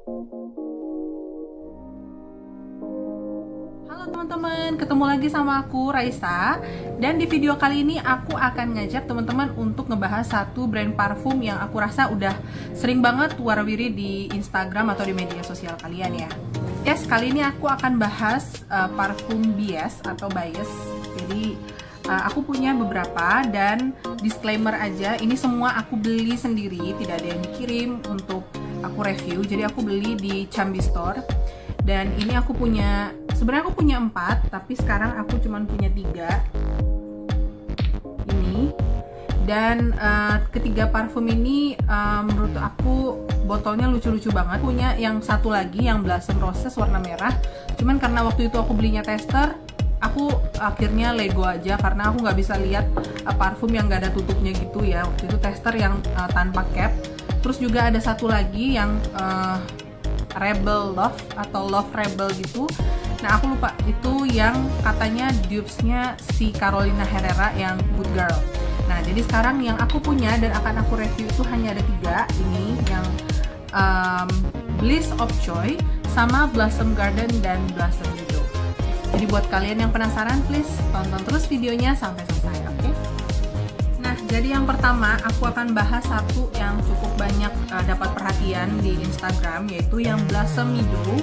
Halo teman-teman, ketemu lagi sama aku Raisa. Dan di video kali ini aku akan ngajak teman-teman untuk ngebahas satu brand parfum yang aku rasa udah sering banget warawiri di Instagram atau di media sosial kalian ya. Yes, kali ini aku akan bahas parfum bias atau bias. Jadi aku punya beberapa, dan disclaimer aja, ini semua aku beli sendiri, tidak ada yang dikirim untuk aku review. Jadi aku beli di Chambi Store. Dan ini aku punya, sebenarnya aku punya 4, tapi sekarang aku cuma punya 3 ini. Dan ketiga parfum ini menurut aku botolnya lucu-lucu banget. Punya yang satu lagi yang Blossom Roses warna merah, cuman karena waktu itu aku belinya tester, aku akhirnya lego aja karena aku nggak bisa lihat parfum yang nggak ada tutupnya gitu ya. Waktu itu tester yang tanpa cap. Terus juga ada satu lagi yang Rebel Love atau Love Rebel gitu. Nah aku lupa, itu yang katanya dupesnya si Carolina Herrera yang Good Girl. Nah jadi sekarang yang aku punya dan akan aku review itu hanya ada 3. Ini yang Bliss of Joy, sama Blossom Garden, dan Blossom Meadow. Jadi buat kalian yang penasaran, please tonton terus videonya sampai selesai, oke? Nah, jadi yang pertama aku akan bahas satu yang cukup banyak dapat perhatian di Instagram, yaitu yang Blossom Meadow.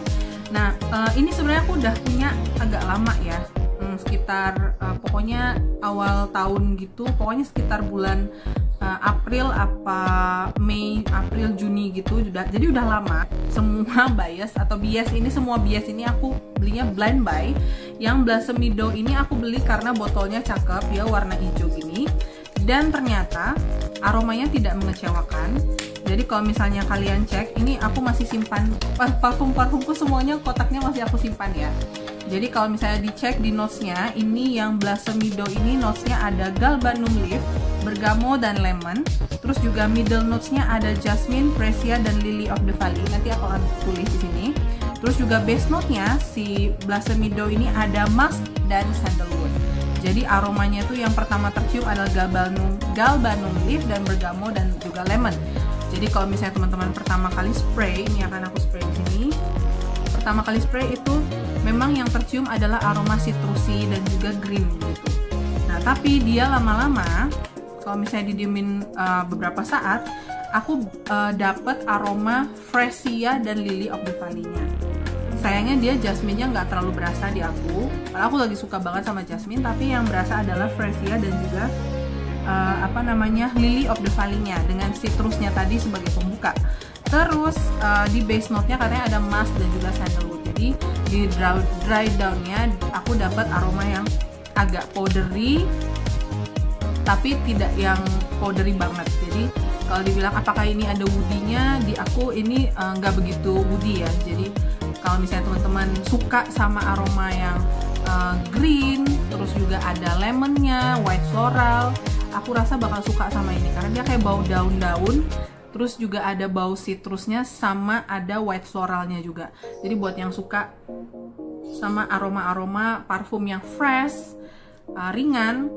Nah, ini sebenarnya aku udah punya agak lama ya, sekitar pokoknya awal tahun gitu, pokoknya sekitar bulan April apa Mei, April, Juni gitu. Jadi udah lama. Semua bias atau bias ini, semua bias ini aku belinya blind buy. Yang Blossom Meadow ini aku beli karena botolnya cakep ya, warna hijau gini. Dan ternyata aromanya tidak mengecewakan. Jadi kalau misalnya kalian cek, ini aku masih simpan parfum-parfumku, semuanya kotaknya masih aku simpan ya. Jadi kalau misalnya dicek di notesnya, ini yang Blossom Meadow ini notesnya ada galbanum leaf, bergamo, dan lemon. Terus juga middle notesnya ada jasmine, freesia, dan lily of the valley. Nanti aku akan tulis di sini. Terus juga base note-nya si Blossom Meadow ini ada musk dan sandalwood. Jadi aromanya tuh yang pertama tercium adalah galbanum leaf dan bergamo dan juga lemon. Jadi kalau misalnya teman-teman pertama kali spray, ini akan aku spray di sini. Pertama kali spray itu memang yang tercium adalah aroma citrusi dan juga green gitu. Nah, tapi dia lama-lama kalau misalnya didiemin beberapa saat, aku dapet aroma freesia dan lily of the valley-nya. Sayangnya dia jasmine-nya nggak terlalu berasa di aku. Karena aku lagi suka banget sama jasmine, tapi yang berasa adalah freesia dan juga lily of the valley-nya dengan citrusnya tadi sebagai pembuka. Terus di base note-nya katanya ada musk dan juga sandalwood. Jadi di dry down-nya aku dapat aroma yang agak powdery, tapi tidak yang powdery banget. Jadi kalau dibilang apakah ini ada woody-nya, di aku ini nggak begitu woody ya. Jadi kalau misalnya teman-teman suka sama aroma yang green, terus juga ada lemonnya, white floral, aku rasa bakal suka sama ini karena dia kayak bau daun-daun. Terus juga ada bau citrusnya, sama ada white floralnya juga. Jadi buat yang suka sama aroma-aroma parfum yang fresh, ringan,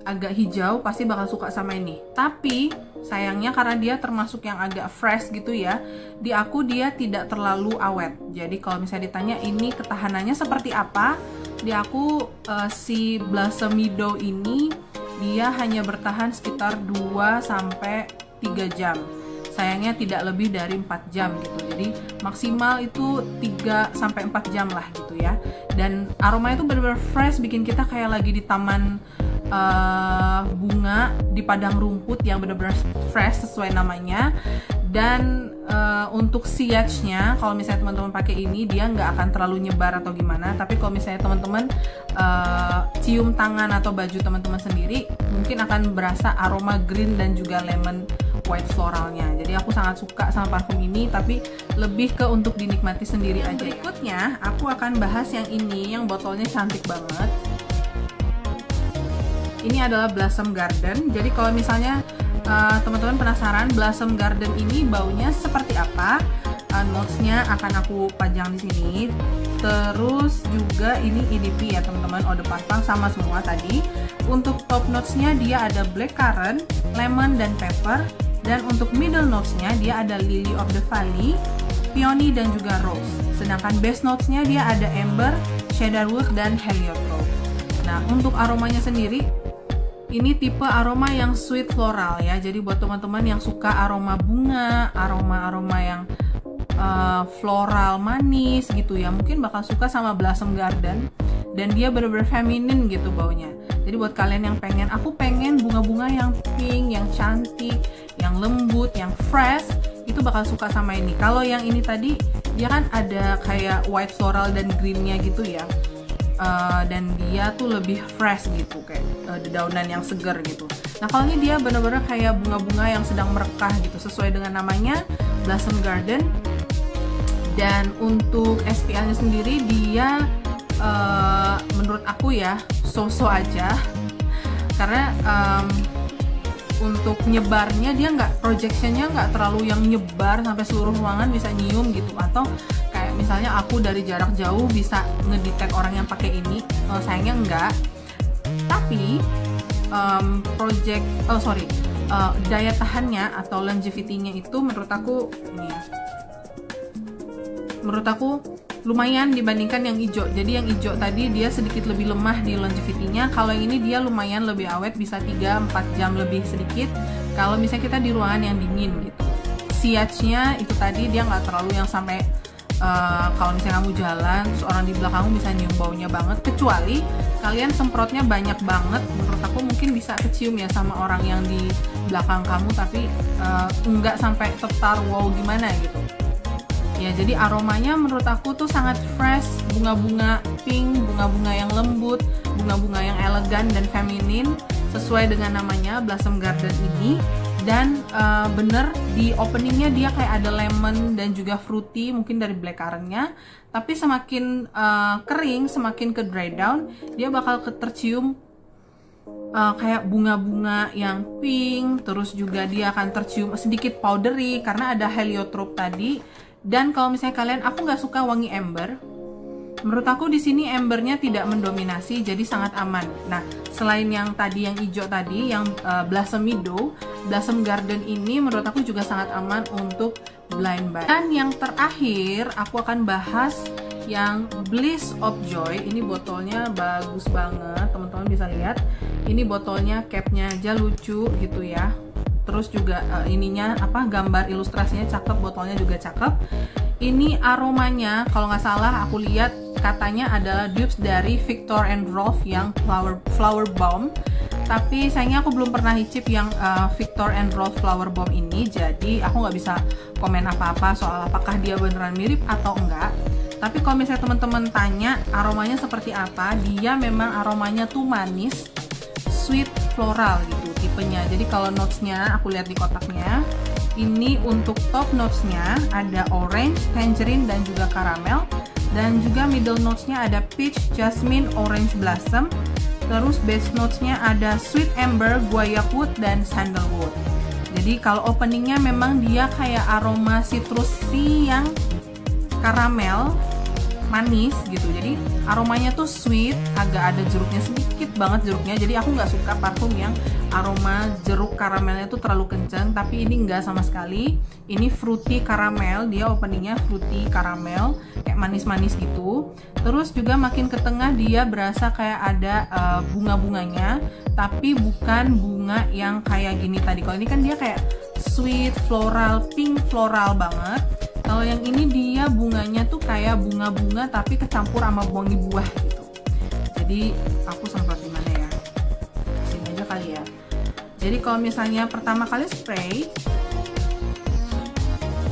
agak hijau, pasti bakal suka sama ini. Tapi sayangnya karena dia termasuk yang agak fresh gitu ya, di aku dia tidak terlalu awet. Jadi kalau misalnya ditanya ini ketahanannya seperti apa, di aku si Blossom Meadow ini dia hanya bertahan sekitar 2-3 jam. Sayangnya tidak lebih dari 4 jam gitu. Jadi maksimal itu 3-4 jam lah gitu ya. Dan aromanya itu benar-benar fresh, bikin kita kayak lagi di taman bunga, di padang rumput yang benar-benar fresh sesuai namanya. Dan untuk sillage-nya, kalau misalnya teman-teman pakai ini, dia nggak akan terlalu nyebar atau gimana. Tapi kalau misalnya teman-teman cium tangan atau baju teman-teman sendiri, mungkin akan berasa aroma green dan juga lemon white floralnya. Jadi aku sangat suka sama parfum ini, tapi lebih ke untuk dinikmati sendiri aja. Berikutnya aku akan bahas yang ini, yang botolnya cantik banget. Ini adalah Blossom Garden. Jadi kalau misalnya teman-teman penasaran Blossom Garden ini baunya seperti apa, notesnya akan aku pajang di sini. Terus juga ini EDP ya teman-teman, eau de parfum sama semua tadi. Untuk top notesnya dia ada blackcurrant, lemon, dan pepper. Dan untuk middle notesnya dia ada lily of the valley, peony dan juga rose. Sedangkan base notesnya dia ada amber, cedarwood, dan heliotrope. Nah, untuk aromanya sendiri, ini tipe aroma yang sweet floral ya. Jadi buat teman-teman yang suka aroma bunga, aroma-aroma yang floral manis gitu ya, mungkin bakal suka sama Blossom Garden. Dan dia bener-bener feminin gitu baunya. Jadi buat kalian yang aku pengen bunga-bunga yang pink, yang cantik, yang lembut, yang fresh, itu bakal suka sama ini. Kalau yang ini tadi, dia kan ada kayak white floral dan greennya gitu ya. Dan dia tuh lebih fresh gitu, kayak dedaunan yang segar gitu. Nah kalau ini dia bener-bener kayak bunga-bunga yang sedang merekah gitu, sesuai dengan namanya, Blossom Garden. Dan untuk SPL-nya sendiri dia menurut aku ya so-so aja, karena untuk nyebarnya dia nggak, projectionnya nggak terlalu yang nyebar sampai seluruh ruangan bisa nyium gitu, atau kayak misalnya aku dari jarak jauh bisa ngedetect orang yang pakai ini, sayangnya enggak. Tapi daya tahannya atau longevity-nya itu menurut aku ini ya, menurut aku lumayan dibandingkan yang hijau. Jadi yang hijau tadi dia sedikit lebih lemah di longevity-nya. Kalau yang ini dia lumayan lebih awet, bisa 3-4 jam lebih sedikit. Kalau misalnya kita di ruangan yang dingin gitu. Siach-nya itu tadi dia nggak terlalu yang sampai kalau misalnya kamu jalan terus orang di belakangmu bisa nyium baunya banget. Kecuali kalian semprotnya banyak banget, menurut aku mungkin bisa kecium ya sama orang yang di belakang kamu, tapi nggak sampai tetar wow gimana gitu. Ya, jadi aromanya menurut aku tuh sangat fresh, bunga-bunga pink, bunga-bunga yang lembut, bunga-bunga yang elegan dan feminin, sesuai dengan namanya Blossom Garden ini. Dan bener di openingnya dia kayak ada lemon dan juga fruity, mungkin dari blackcurrant-nya. Tapi semakin kering, semakin ke dry down, dia bakal tercium kayak bunga-bunga yang pink. Terus juga dia akan tercium sedikit powdery karena ada heliotrope tadi. Dan kalau misalnya kalian, aku nggak suka wangi amber. Menurut aku di sini ambernya tidak mendominasi, jadi sangat aman. Nah, selain yang tadi yang hijau tadi, yang Blossom Meadow, Blossom Garden ini menurut aku juga sangat aman untuk blind buy. Dan yang terakhir, aku akan bahas yang Bliss of Joy. Ini botolnya bagus banget, teman-teman bisa lihat. Ini botolnya, capnya aja lucu gitu ya. Terus juga ininya gambar ilustrasinya cakep, botolnya juga cakep. Ini aromanya kalau nggak salah aku lihat katanya adalah dupes dari Viktor & Rolf yang flower bomb. Tapi sayangnya aku belum pernah icip yang Viktor & Rolf flower bomb ini, jadi aku nggak bisa komen apa-apa soal apakah dia beneran mirip atau enggak. Tapi kalau misalnya teman-teman tanya aromanya seperti apa, dia memang aromanya tuh manis, sweet floral gitu tipenya. Jadi kalau notesnya aku lihat di kotaknya, ini untuk top notesnya ada orange, tangerine, dan juga caramel. Dan juga middle notesnya ada peach, jasmine, orange blossom. Terus base notesnya ada sweet amber, guaiac wood, dan sandalwood. Jadi kalau openingnya memang dia kayak aroma citrusy yang caramel, manis gitu. Jadi aromanya tuh sweet, agak ada jeruknya, sedikit banget jeruknya. Jadi aku nggak suka parfum yang aroma jeruk karamelnya tuh terlalu kenceng, tapi ini nggak sama sekali. Ini fruity caramel, dia openingnya fruity caramel, kayak manis-manis gitu. Terus juga makin ke tengah dia berasa kayak ada bunga-bunganya, tapi bukan bunga yang kayak gini tadi. Kalau ini kan dia kayak sweet floral, pink floral banget. Kalau yang ini dia bunganya tuh kayak bunga-bunga tapi kecampur sama wangi buah gitu. Jadi aku semprot di mana ya? Sini aja kali ya. Jadi kalau misalnya pertama kali spray,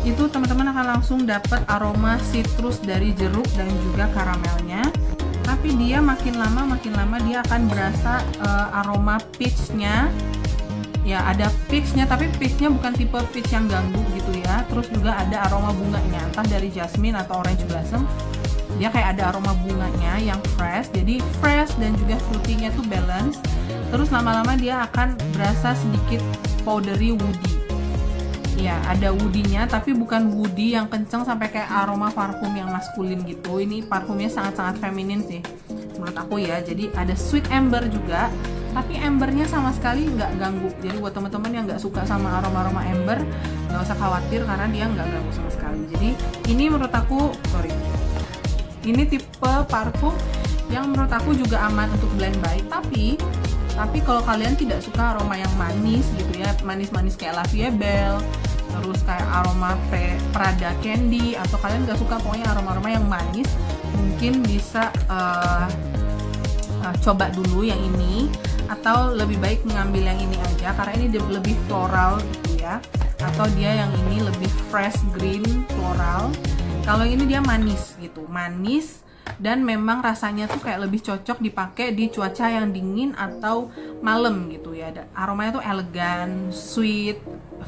itu teman-teman akan langsung dapat aroma citrus dari jeruk dan juga karamelnya. Tapi dia makin lama dia akan berasa aroma peach-nya. Ya, ada peach-nya, tapi peach-nya bukan tipe peach yang ganggu gitu ya. Terus juga ada aroma bunganya, entah dari jasmine atau orange blossom. Dia kayak ada aroma bunganya yang fresh. Jadi fresh dan juga fruity-nya tuh balance. Terus lama-lama dia akan berasa sedikit powdery woody. Ya, ada woody-nya, tapi bukan woody yang kenceng sampai kayak aroma parfum yang maskulin gitu. Ini parfumnya sangat-sangat feminin sih menurut aku ya. Jadi ada sweet amber juga. tapi embernya sama sekali nggak ganggu. Jadi buat teman-teman yang nggak suka sama aroma ember, nggak usah khawatir karena dia nggak ganggu sama sekali. Jadi ini menurut aku, ini tipe parfum yang menurut aku juga aman untuk blend by. Tapi kalau kalian tidak suka aroma yang manis gitu ya, manis-manis kayak La Vie Belle, terus kayak aroma Prada Candy, atau kalian nggak suka pokoknya aroma-aroma yang manis, mungkin bisa coba dulu yang ini, atau lebih baik mengambil yang ini aja karena ini lebih floral gitu ya, atau dia yang ini lebih fresh green floral. Kalau ini dia manis gitu, manis, dan memang rasanya tuh kayak lebih cocok dipakai di cuaca yang dingin atau malam gitu ya. Aromanya tuh elegan, sweet,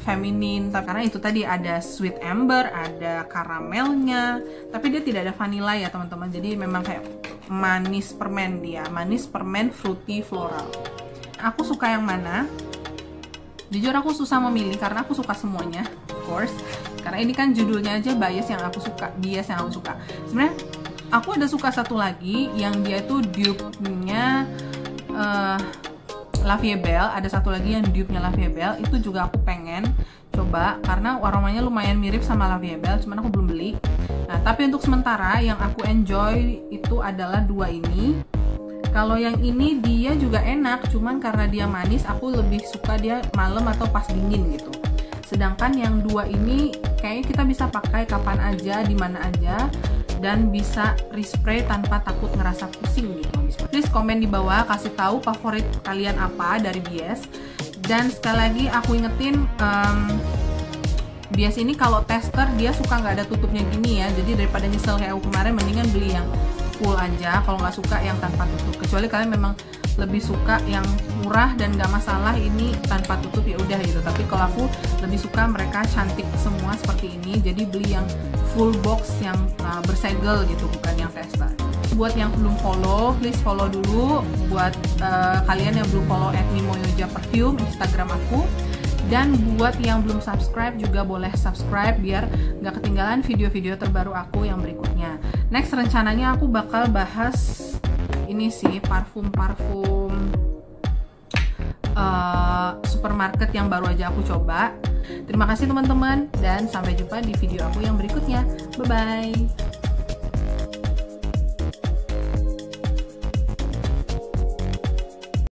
feminin, karena itu tadi ada sweet amber, ada karamelnya, tapi dia tidak ada vanilla ya teman-teman. Jadi memang kayak manis permen, dia manis permen fruity floral. Aku suka yang mana? Jujur aku susah memilih karena aku suka semuanya, of course. Karena ini kan judulnya aja bias yang aku suka. Sebenarnya aku ada suka satu lagi yang dia itu dupe-nya La Vie Belle. Ada satu lagi yang dupe-nya La Vie Belle, itu juga aku pengen coba karena aromanya lumayan mirip sama La Vie Belle, cuman aku belum beli. Nah, tapi untuk sementara yang aku enjoy itu adalah dua ini. Kalau yang ini dia juga enak, cuman karena dia manis, aku lebih suka dia malam atau pas dingin gitu. Sedangkan yang dua ini kayaknya kita bisa pakai kapan aja, di mana aja, dan bisa respray tanpa takut ngerasa pusing gitu. Please komen di bawah, kasih tahu favorit kalian apa dari Bias. Dan sekali lagi aku ingetin, Bias ini kalau tester dia suka nggak ada tutupnya gini ya. Jadi daripada nyesel kayak aku kemarin, mendingan beli yang full aja kalau nggak suka yang tanpa tutup. Kecuali kalian memang lebih suka yang murah dan nggak masalah ini tanpa tutup, ya udah gitu. Tapi kalau aku lebih suka mereka cantik semua seperti ini, jadi beli yang full box yang bersegel gitu, bukan yang tester. Buat yang belum follow, please follow dulu. Buat kalian yang belum follow @mimoyoja_perfume Instagram aku. Dan buat yang belum subscribe juga boleh subscribe biar nggak ketinggalan video-video terbaru aku yang berikutnya. Next rencananya aku bakal bahas ini sih, parfum-parfum supermarket yang baru aja aku coba. Terima kasih teman-teman, dan sampai jumpa di video aku yang berikutnya. Bye-bye.